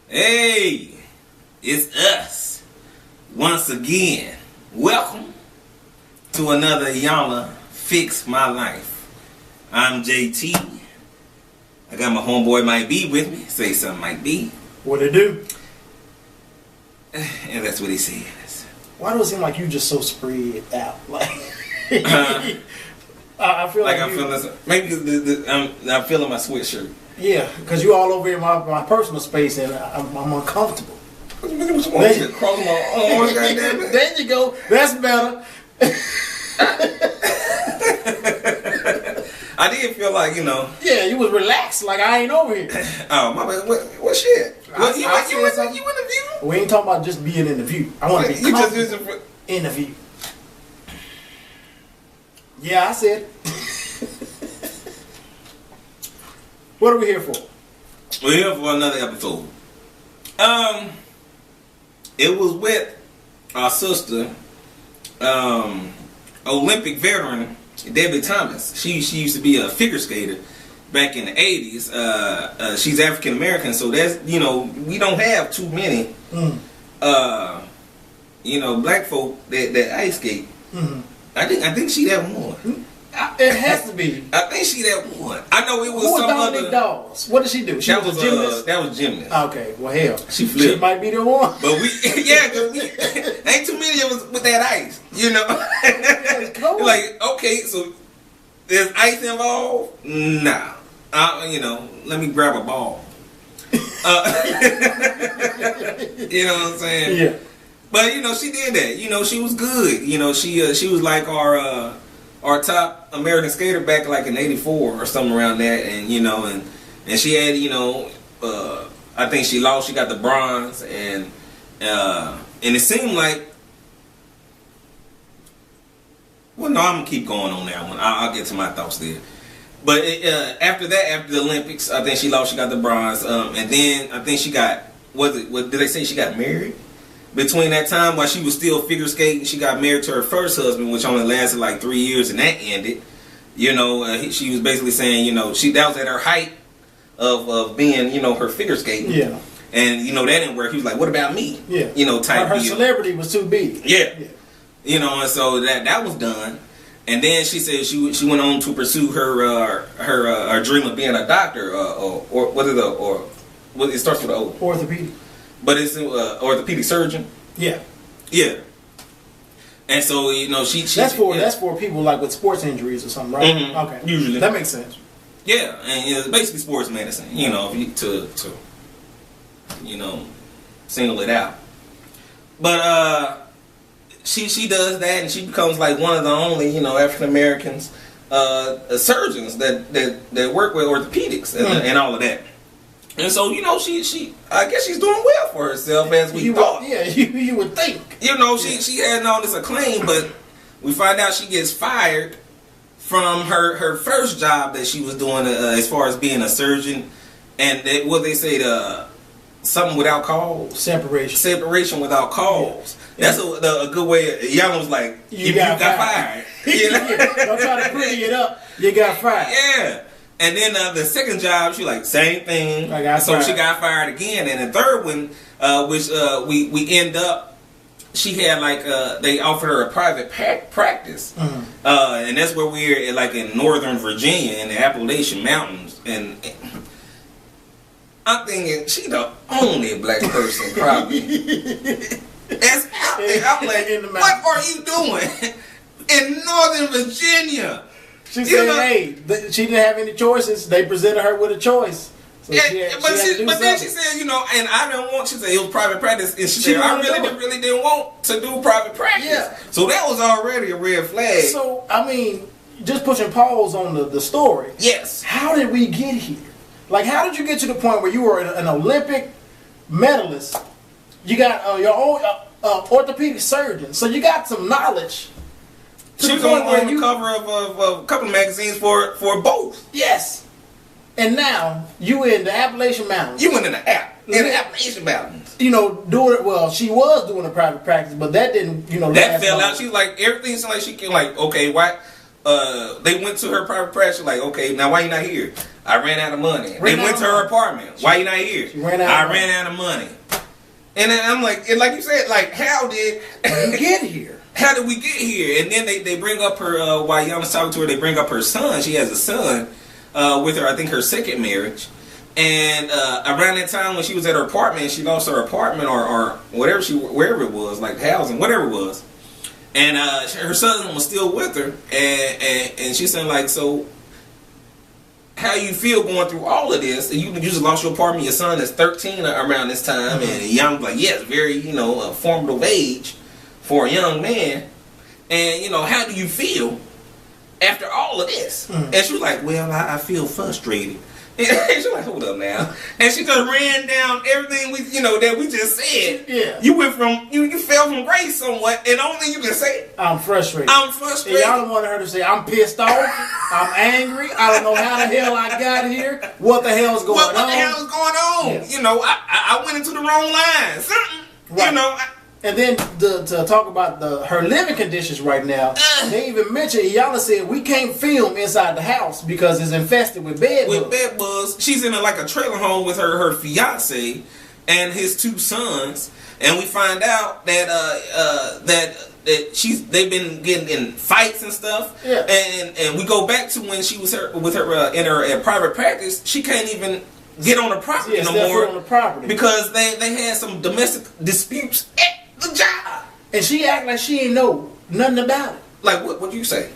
Hey, it's us once again. Welcome to another Iyanla Fix My Life. I'm JT. I got my homeboy Mike B with me. Say something, Mike B. What it do? And that's what he says. Why do it seem like you just so spread out? Like I feel like I'm feeling maybe I'm feeling my sweatshirt. Yeah, because you all over in my personal space and I'm uncomfortable. Cross my arms, goddamn it. There you go. That's better. I did feel like, Yeah, you was relaxed, like I ain't over here. Oh, my bad. What shit? You in the view? We ain't talking about just being in the view. I want to be comfortable in the view. Yeah, I said. What are we here for? We're here for another episode. It was with our sister, Olympic veteran Debbie Thomas. She used to be a figure skater back in the 80s. She's African American, so that's we don't have too many black folk that ice skate. Mm-hmm. I think she that one. It has to be. I think she that one. I know it was Who some Dominique other. Dawes? What did she do? She was a gymnast. That was gymnast. Okay, well hell, she flipped. She might be the one. But we, cause we ain't too many of us with that ice. Cool. Like, okay, so there's ice involved. Nah, let me grab a ball. You know what I'm saying? Yeah. But she did that. She was good. She was like our top American skater back like in '84 or something around that, and she had I think she lost. She got the bronze, and it seemed like. Well, no, I'm gonna keep going on that one. I'll get to my thoughts there. But after the Olympics, I think she lost. She got the bronze, and then I think she got. What did they say? She got married. Between that time, while she was still figure skating, she got married to her first husband, which only lasted like 3 years, and that ended. She was basically saying, that was at her height of being, her figure skating. Yeah. And that didn't work. He was like, "What about me?" Yeah. Type her deal. Celebrity was too big. Yeah. And so that was done. And then she said she went on to pursue her dream of being a doctor, or what is it starts with an O. Orthopedic. But it's orthopedic surgeon. Yeah. Yeah. And so she that's for people like with sports injuries or something, right? Mm-hmm. Okay. Usually that makes sense. Yeah, and it's basically sports medicine. To single it out. But she does that, and she becomes like one of the only African Americans surgeons that work with orthopedics and all of that. And so, she I guess she's doing well for herself as we thought. You would think. She had all this acclaim, but we find out she gets fired from her first job that she was doing as far as being a surgeon. And they say something without cause. Separation without cause. Yeah. That's a good way. Iyanla was like, you got fired. Don't try to pretty it up. You got fired. Yeah. And then the second job, she like same thing. She got fired again. And the third one, which we end up, she had like they offered her a private practice, and that's where we're like in Northern Virginia in the Appalachian Mountains. And I'm thinking she the only black person probably that's out there. I'm like, what are you doing in Northern Virginia? She said, "Hey, she didn't have any choices. They presented her with a choice." So but then she said, and I didn't want. She said it was private practice, and she said I really didn't want to do private practice. Yeah. So that was already a red flag. So I mean, just pushing pause on the story. Yes. How did we get here? Like, how did you get to the point where you were an Olympic medalist? You got your own orthopedic surgeon, so you got some knowledge. She was on the cover of a couple of magazines for both. Yes. And now you in the Appalachian Mountains. You went in the Appalachian Mountains. She was doing a private practice, but that didn't, that fell out. She was like, everything seemed like she can, like, okay, why? they went to her private practice. Like, okay, now why you not here? I ran out of money. They went to her apartment. Why you not here? Ran out of money. And then I'm like, and like you said, like, how did you get here? How did we get here? And then they bring up her, while Iyanla's talking to her, they bring up her son. She has a son with her, I think her second marriage. And around that time when she was at her apartment, she lost her apartment or whatever wherever it was, like housing, whatever it was. And her son was still with her. And she's saying, like, so how you feel going through all of this? You just lost your apartment. Your son is 13 around this time. Mm-hmm. And Iyanla's like, yes, very, a formative age for a young man. And, how do you feel after all of this? Mm-hmm. And she was like, well, I feel frustrated. And she's like, hold up now. And she just ran down everything that we just said. Yeah. You went from, you fell from grace somewhat, and the only thing you can say, I'm frustrated. I'm frustrated. And y'all wanted her to say, I'm pissed off, I'm angry, I don't know how the hell I got here, what the hell's going on? What the hell is going on? Yes. I went into the wrong line. Something, right. And then to talk about her living conditions right now, they even mentioned, Iyanla said, we can't film inside the house because it's infested with bed bugs. With bed bugs. She's in a trailer home with her fiance and his 2 sons. And we find out that they've been getting in fights and stuff. Yeah. And we go back to when she was with her in her private practice. She can't even get on the property no more on the property because they had some domestic disputes at the job, and she act like she ain't know nothing about it. Like what you say?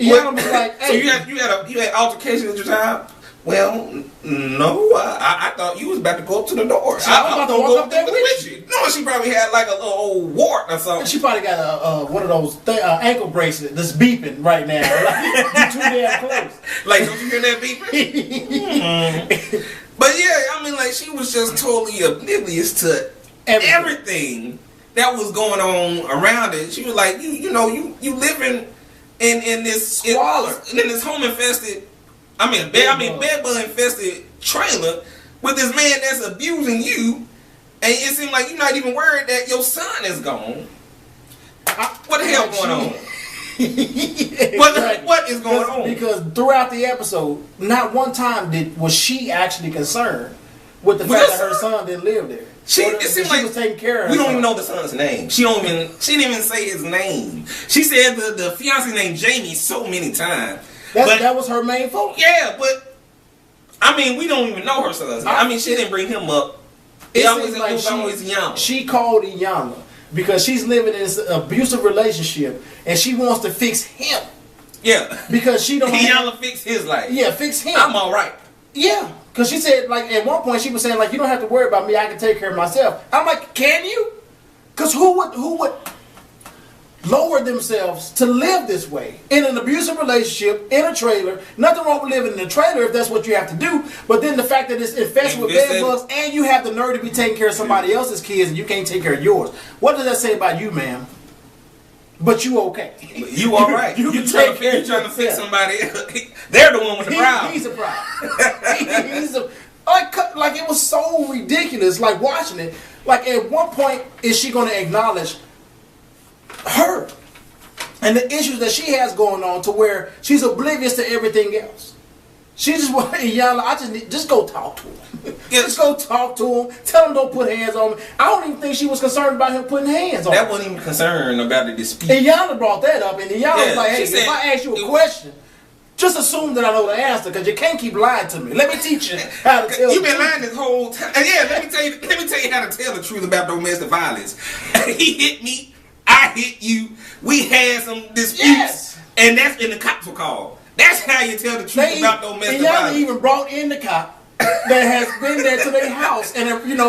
Iyanla was like, hey. So you had altercation at your job? Well, no, I thought you was about to go up to the door. So I was about to walk up there with you. No, she probably had like a little old wart or something. And she probably got one of those ankle bracelets that's beeping right now. Like, you're too damn close. Like, don't you hear that beeping? But yeah, she was just totally oblivious to everything that was going on around it. She was like, you living in this squalor, in this home infested, bed bug infested trailer with this man that's abusing you, and it seems like you're not even worried that your son is gone. What the hell going on? What is going on? Because throughout the episode, not one time was she actually concerned with the fact that her son didn't live there. It seemed like was taking care of. We don't even know the son's name. She didn't even say his name. She said the fiance named Jamie so many times. That was her main focus. Yeah, but we don't even know her son's name. She didn't bring him up. It was always Iyanla. She called Iyanla because she's living in this abusive relationship and she wants to fix him. Yeah, because she don't. Iyanla fix his life. Yeah, fix him. I'm all right. Yeah. Because she said, like, at one point she was saying, like, you don't have to worry about me, I can take care of myself. I'm like, can you? Because who would lower themselves to live this way? In an abusive relationship, in a trailer. Nothing wrong with living in a trailer if that's what you have to do. But then the fact that it's infested with bed bugs and you have the nerve to be taking care of somebody else's kids and you can't take care of yours. What does that say about you, ma'am? But you okay. You all right. You trying to fix somebody. They're the one with the problem. He's a problem. Like it was so ridiculous, like watching it. Like at one point, is she going to acknowledge her and the issues that she has going on to where she's oblivious to everything else? She just want Iyanla. Just go talk to him. Just go talk to him. Tell him don't put hands on me. I don't even think she was concerned about him putting hands on me. That wasn't even concerned about the dispute. Iyanla brought that up, and Iyanla was like, "Hey, if I ask you a question, just assume that I know the answer, because you can't keep lying to me. Let me teach you how to tell." You've been lying this whole time. And let me tell you how to tell the truth about domestic violence. He hit me. I hit you. We had some disputes, and that's in the cops will call. That's how you tell the truth about domestic violence. Iyanla even brought in the cop that has been there to their house, and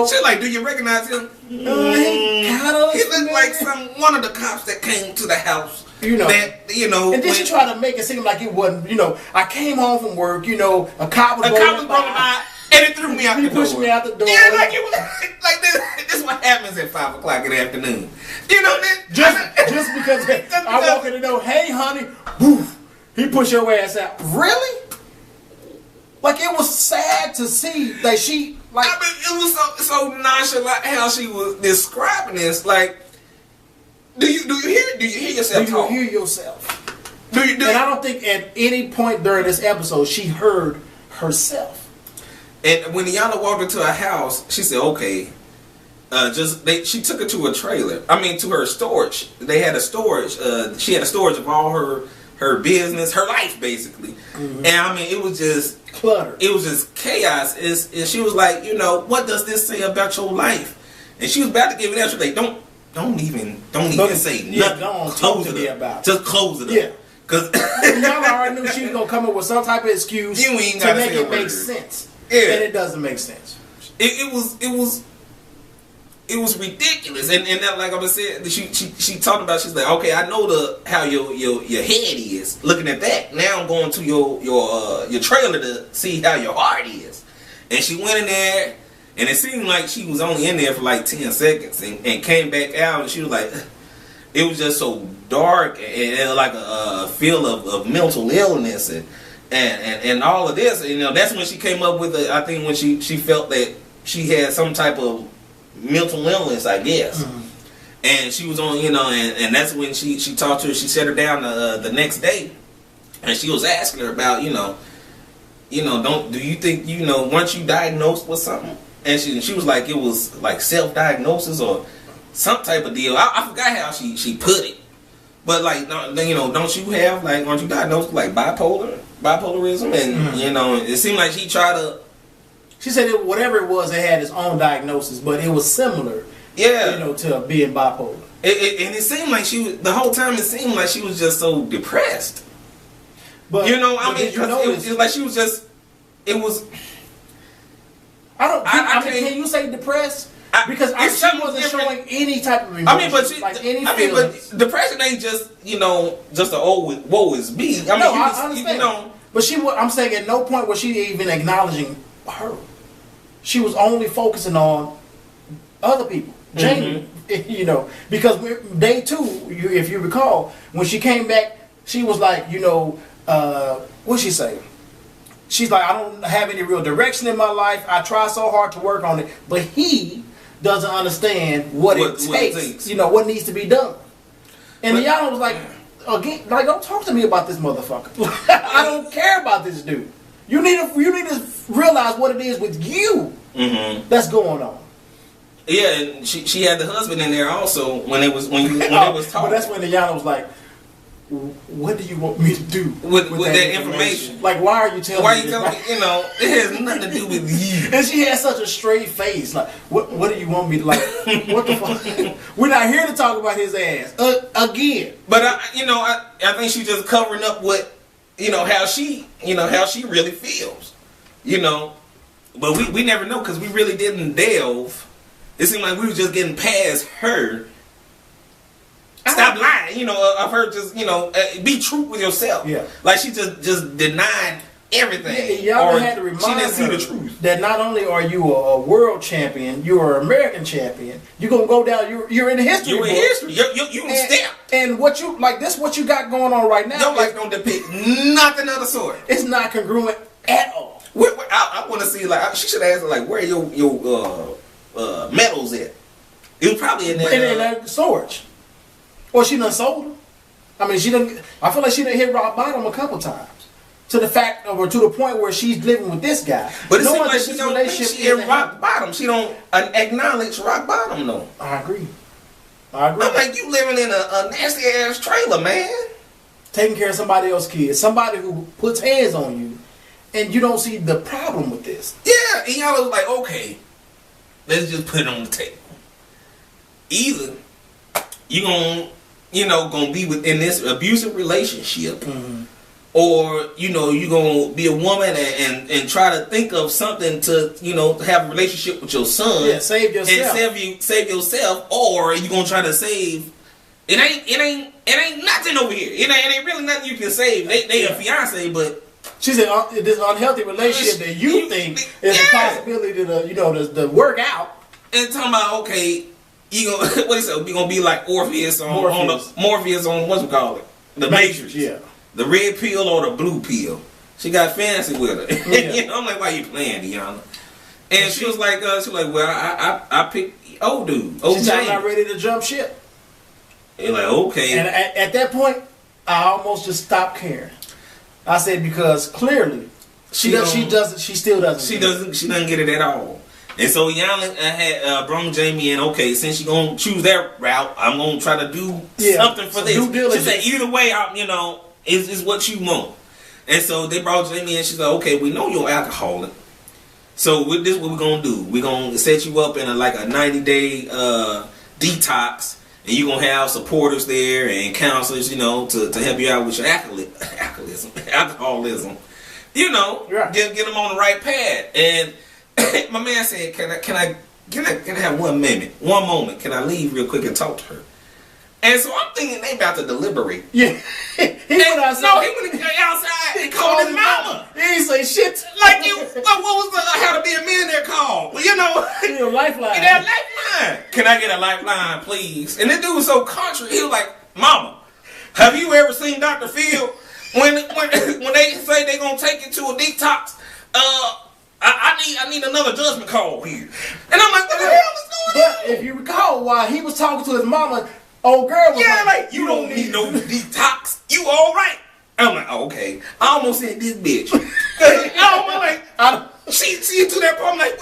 she's like, "Do you recognize him?" He looked like one of the cops that came to the house. And then she tried to make it seem like it wasn't. I came home from work. A cop was rolling by, and it threw me out the door. He pushed me out the door. Yeah, like it was like this. This is what happens at 5 o'clock in the afternoon. Just because I walk in the door, hey honey, woof. He pushed your ass out. Really? Like, it was sad to see that she, like... it was so nonchalant how she was describing this. Like, do you hear yourself talk? Do you hear yourself? And I don't think at any point during this episode she heard herself. And when Iyanla walked into her house, she said, "Okay." She took her to a trailer. I mean, to her storage. They had a storage. She had a storage of all her business, her life, basically. Mm-hmm. And I mean, it was just clutter. It was just chaos. And she was like, what does this say about your life? And she was about to give an answer. Like, don't even say nothing. Don't close it up. Just close it up. Yeah. Because y'all already knew she was gonna come up with some type of excuse to make it make sense. Yeah. And it doesn't make sense. It was ridiculous, and that, like I said, she talked about. She's like, okay, I know how your head is. Looking at that, now I'm going to your trailer to see how your heart is. And she went in there, and it seemed like she was only in there for like 10 seconds, and came back out, and she was like, it was just so dark and like a feel of mental illness and all of this. That's when she came up with it. I think when she felt that she had some type of mental illness, I guess. Mm-hmm. And she was on, and that's when she talked to her. She set her down the next day, and she was asking her about, do you think, weren't you diagnosed with something? And she was like, it was like self-diagnosis or some type of deal. I forgot how she put it, but like, don't you have, like, aren't you diagnosed with like bipolarism? And mm-hmm. It seemed like she tried to. She said whatever it was, it had its own diagnosis, but it was similar, to being bipolar. And it seemed like the whole time it seemed like she was just so depressed. But it was like she was just. It was. Can you say depressed? Because she wasn't showing any type of emotion. But depression ain't just just a woe is me. I understand. But I'm saying at no point was she even acknowledging her. She was only focusing on other people. Jamie, mm-hmm. Because day 2, if you recall, when she came back, she was like, what'd she say? She's like, I don't have any real direction in my life. I try so hard to work on it, but he doesn't understand what it takes. What needs to be done. And Iyanla was like, again, like, don't talk to me about this motherfucker. I don't care about this dude. You need to realize what it is with you mm-hmm. that's going on. Yeah, and she had the husband in there also when it was talking. But that's when Iyanla was like, "What do you want me to do with that information? Like, why are you telling me? Why are you telling me? It has nothing to do with you." And she had such a straight face. Like, what do you want me to like? What the fuck? We're not here to talk about his ass again. But I think she's just covering up what. How she really feels, but we never know because we really didn't delve. It seemed like we were just getting past her. Stop lying, of her just, be true with yourself. Yeah. Like she just denied everything. Yeah, y'all had to remind she didn't see her the truth. That not only are you a world champion, you're an American champion. You're gonna go down. You're in history. You're in history. You step. And what you like? This what you got going on right now. Your life don't depict nothing of the sort. It's not congruent at all. I want to see she should ask her like where your medals at. It was probably in there. In that storage. Or she done sold them. I mean, I feel like she done hit rock bottom a couple times. To the fact, or to the point where she's living with this guy. But it seems like she don't think she hit rock bottom. She don't acknowledge rock bottom, though. I agree. I'm like, you living in a nasty ass trailer, man. Taking care of somebody else's kids. Somebody who puts hands on you. And you don't see the problem with this. Yeah, and y'all was like, okay, let's just put it on the table. Either you gonna be within this abusive relationship, mm-hmm. or you gonna be a woman and try to think of something to have a relationship with your son. Yeah, save yourself. And save yourself, or you gonna try to save. It ain't nothing over here. It ain't really nothing you can save. They a fiance, but. She said this unhealthy relationship that you think is a possibility to work out. And talking about, okay, you gonna what is it? We gonna be like Morpheus on what's it called? The Matrix. Yeah. The red pill or the blue pill. She got fancy with it. Yeah. I'm like, why you playing, Iyanla? And she was like, well, I picked old dude. She's not ready to jump ship. And like, okay. And at that point, I almost just stopped caring. I said because clearly she still doesn't. She doesn't get it at all. And so Iyanla had brung Jamie in. Okay, since you gonna choose that route, I'm gonna try to do something for this. She said either way, is what you want. And so they brought Jamie in. She's like, okay, we know you're alcoholic. So with this, what we're gonna do? We're gonna set you up in a 90-day detox, and you're gonna have supporters there and counselors, to help you out with your alcoholism. Get them on the right path. And my man said, "Can I have 1 minute, 1 moment? Can I leave real quick and talk to her?" And so I'm thinking they about to deliberate. Yeah, he went outside. No, he went outside and called his mama. He ain't say shit. Like what was the How to Be a Millionaire call? A lifeline. Yeah, lifeline. Can I get a lifeline, please? And this dude was so country. He was like, "Mama, have you ever seen Dr. Phil when they say they're gonna take you to a detox? I need another judgment call here." And I'm like, "What the hell is going on?" But if you recall, while he was talking to his mama, old girl was like, "You don't need no detox. You all right?" I'm like, "Oh, okay." I almost said this bitch. She to that point. I'm like,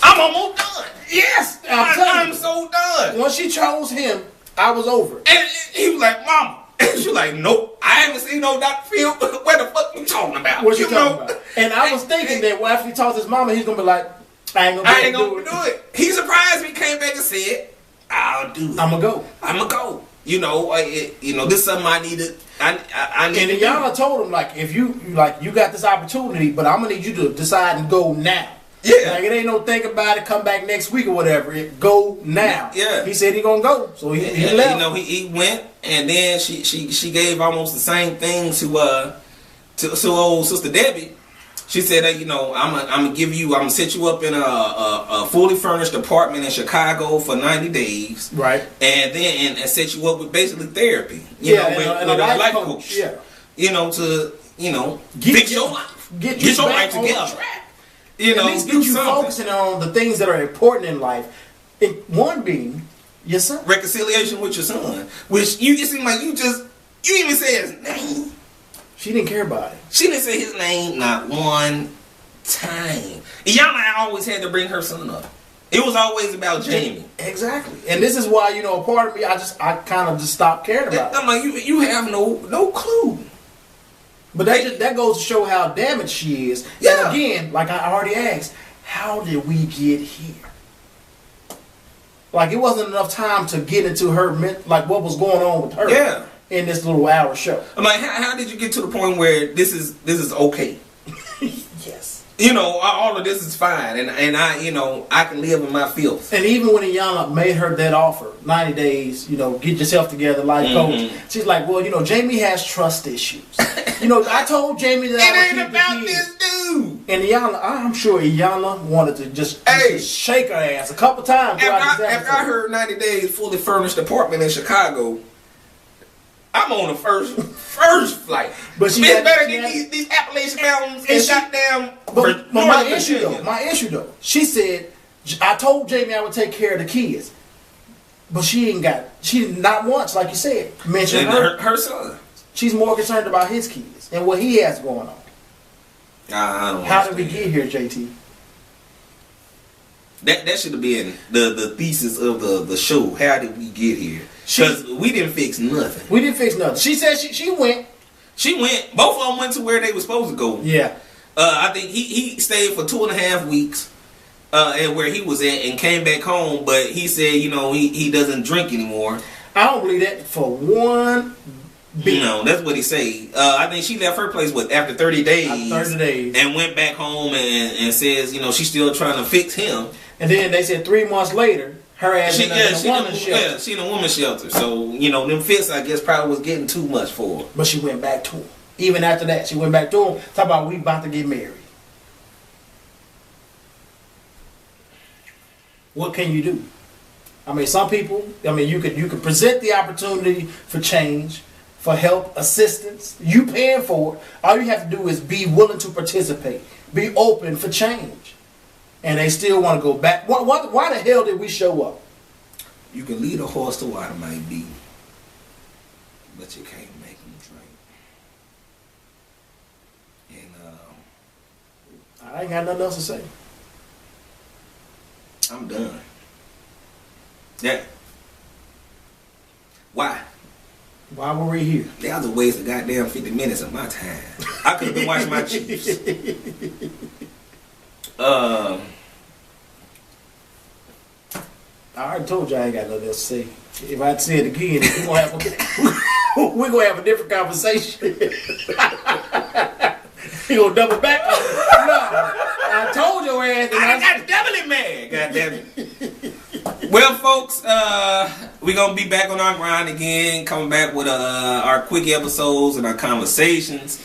I'm almost done. Yes, I'm so done. Once she chose him, I was over. And he was like, "Mama." And she was like, "Nope, I haven't seen no Dr. Phil. What the fuck you talking about?" What you talking about? And I was thinking that after he talked to his mama, he's gonna be like, I ain't gonna do it. He surprised me, came back and said, "I'll do it. I'm gonna go. This is something I need to. I need." And Iyanla told him, like, if you got this opportunity, but I'm gonna need you to decide and go now. Yeah. Like, it ain't no think about it, come back next week or whatever. Go now. Yeah. He said he gonna go, so he left. He went, and then she gave almost the same thing to old Sister Debbie. She said, I'm gonna set you up in a fully furnished apartment in Chicago for 90 days, right? And then and set you up with basically therapy, and a life coach. Yeah, to fix your life, get your life together. At least get you focusing on the things that are important in life. One being your son. Reconciliation with your son, which it seemed like you even said his name. She didn't care about it. She didn't say his name not one time. Iyanla always had to bring her son up. It was always about Jamie. Exactly. And this is why, a part of me, I kind of just stopped caring about it. I'm like, you have no clue. But that goes to show how damaged she is. Yeah. And again, like I already asked, how did we get here? Like, it wasn't enough time to get into her, like, what was going on with her. Yeah. In this little hour show. I'm like, how did you get to the point where this is okay? Yes. All of this is fine, and I can live in my filth. And even when Iyanla made her that offer, 90 days, get yourself together, life coach. She's like, well, Jamie has trust issues. I told Jamie that it ain't about this dude. And Iyanla, I'm sure Iyanla wanted to just shake her ass a couple times. After I heard 90 days fully furnished apartment in Chicago, I'm on the first flight. But she better get these Appalachian Mountains and goddamn. But my issue though, she said, I told Jamie I would take care of the kids, but she did not once, like you said, mention her son. She's more concerned about his kids and what he has going on. I don't How did we get here, JT? That should have been the thesis of the show. How did we get here? Because we didn't fix nothing. She said she went. She went. Both of them went to where they were supposed to go. Yeah. I think he stayed for 2.5 weeks and where he was at and came back home. But he said, he doesn't drink anymore. I don't believe that for one bit. That's what he say. I think she left her place after 30 days. After 30 days. And went back home and says, she's still trying to fix him. And then they said 3 months later, her ass in a woman's shelter. Yeah, she in a woman's shelter. So, them fits, I guess, probably was getting too much for her. But she went back to him. Even after that, she went back to him. Talk about we about to get married. What can you do? I mean, some people, you could present the opportunity for change, for help, assistance. You paying for it. All you have to do is be willing to participate. Be open for change. And they still want to go back. Why the hell did we show up? You can lead a horse to water, might be, but you can't make him I ain't got nothing else to say. I'm done. Yeah. Why? Why were we here? That was a waste of goddamn 50 minutes of my time. I could have been watching my Chiefs. I already told you I ain't got nothing else to say. If I say it again, we're gonna have a different conversation. You gonna double back? No, I told your ass. I got doubly mad. Goddamn it. Well, folks, we gonna be back on our grind again, coming back with our quick episodes and our conversations.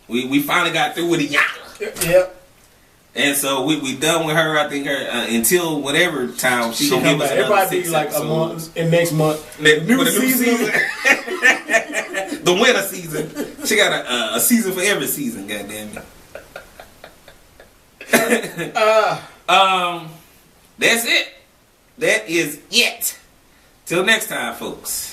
We finally got through with Iyanla. Yep. And so we done with her. I think her until whatever time she gonna give us another everybody 6 be like episodes. a month and next month. New season. The winter season. She got a season for every season. Goddamn it. That's it. That is it. Till next time, folks.